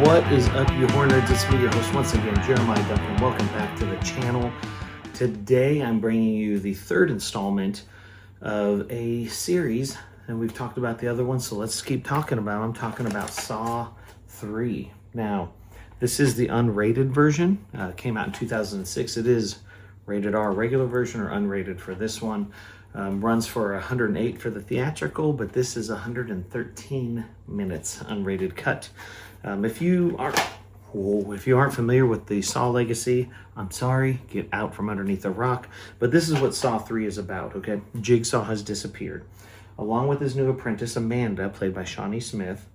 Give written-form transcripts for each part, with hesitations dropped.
What is up, you hornets? It's me, your host once again, Jeremiah Duncan. Welcome back to the channel. Today I'm bringing you the third installment of a series, and we've talked about the other one, so let's keep talking about it. I'm talking about Saw 3. Now, this is the unrated version. Came out in 2006. It is rated R regular version or unrated for this one. Runs for 108 for the theatrical, but this is 113 minutes unrated cut. If you aren't familiar with the Saw legacy, I'm sorry, get out from underneath a rock. But this is what Saw 3 is about, okay? Jigsaw has disappeared. Along with his new apprentice, Amanda, played by Shawnee Smith,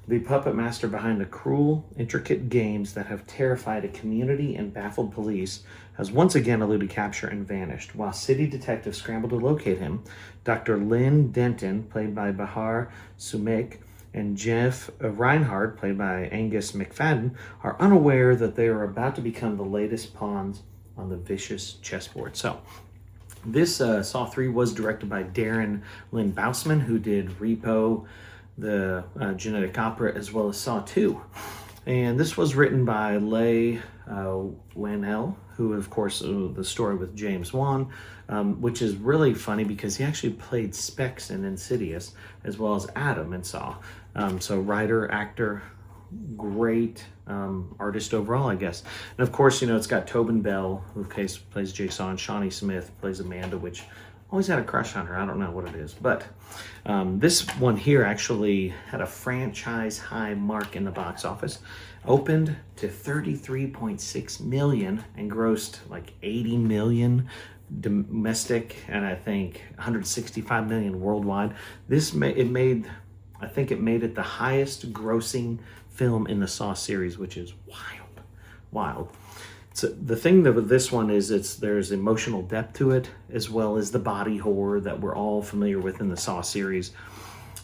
the puppet master behind the cruel, intricate games that have terrified a community and baffled police, has once again eluded capture and vanished. While city detectives scramble to locate him, Dr. Lynn Denton, played by Bahar Sumek, and Jeff Reinhardt, played by Angus Macfadyen, are unaware that they are about to become the latest pawns on the vicious chessboard. So, this Saw 3 was directed by Darren Lynn Bousman, who did Repo, the Genetic Opera, as well as Saw 2. And this was written by Leigh, Whannell, who, of course, the story with James Wan, which is really funny because he actually played Specs in Insidious, as well as Adam in Saw. So writer, actor, great artist overall, I guess. And of course, you know, it's got Tobin Bell, who plays Jigsaw, and Shawnee Smith plays Amanda, which always had a crush on her. I don't know what it is. But this one here actually had a franchise high mark in the box office. Opened to 33.6 million and grossed like 80 million domestic, and I think 165 million worldwide. I think it made it the highest grossing film in the Saw series, which is wild. So the thing with this one is there's emotional depth to it, as well as the body horror that we're all familiar with in the Saw series.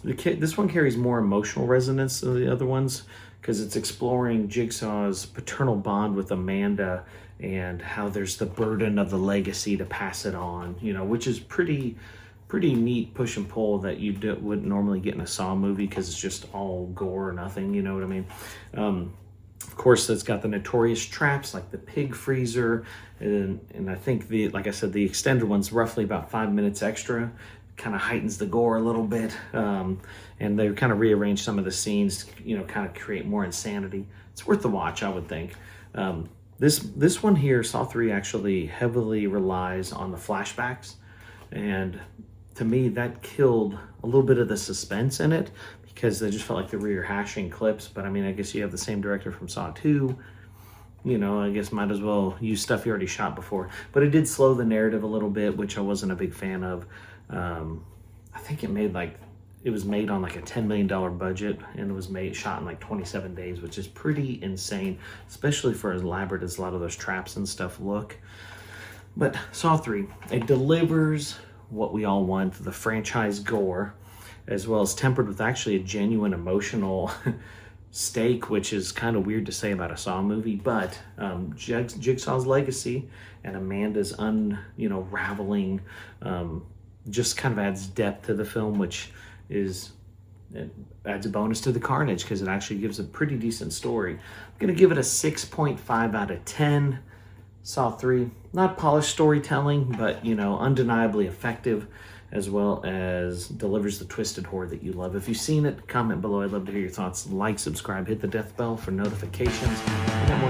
This one carries more emotional resonance than the other ones because it's exploring Jigsaw's paternal bond with Amanda and how there's the burden of the legacy to pass it on, you know, which is pretty neat push and pull that you wouldn't normally get in a Saw movie because it's just all gore or nothing, you know what I mean? Of course, it's got the notorious traps like the pig freezer, and I think like I said, the extended one's roughly about 5 minutes extra. Kind of heightens the gore a little bit, and they kind of rearrange some of the scenes, you know, kind of create more insanity. It's worth the watch, I would think. This one here, Saw 3, actually heavily relies on the flashbacks, and to me, that killed a little bit of the suspense in it because they just felt like they were rehashing clips. But I mean, I guess you have the same director from Saw 2. You know, I guess might as well use stuff you already shot before. But it did slow the narrative a little bit, which I wasn't a big fan of. I think it was made on like a $10 million budget, and it was shot in like 27 days, which is pretty insane, especially for as elaborate as a lot of those traps and stuff look. But Saw 3, it delivers what we all want, the franchise gore, as well as tempered with actually a genuine emotional stake, which is kind of weird to say about a Saw movie, but Jigsaw's legacy and Amanda's unraveling just kind of adds depth to the film, which it adds a bonus to the carnage because it actually gives a pretty decent story. I'm going to give it a 6.5 out of 10. Saw 3, not polished storytelling, but, you know, undeniably effective, as well as delivers the twisted horror that you love. If you've seen it, comment below. I'd love to hear your thoughts. Like, subscribe, hit the death bell for notifications. And more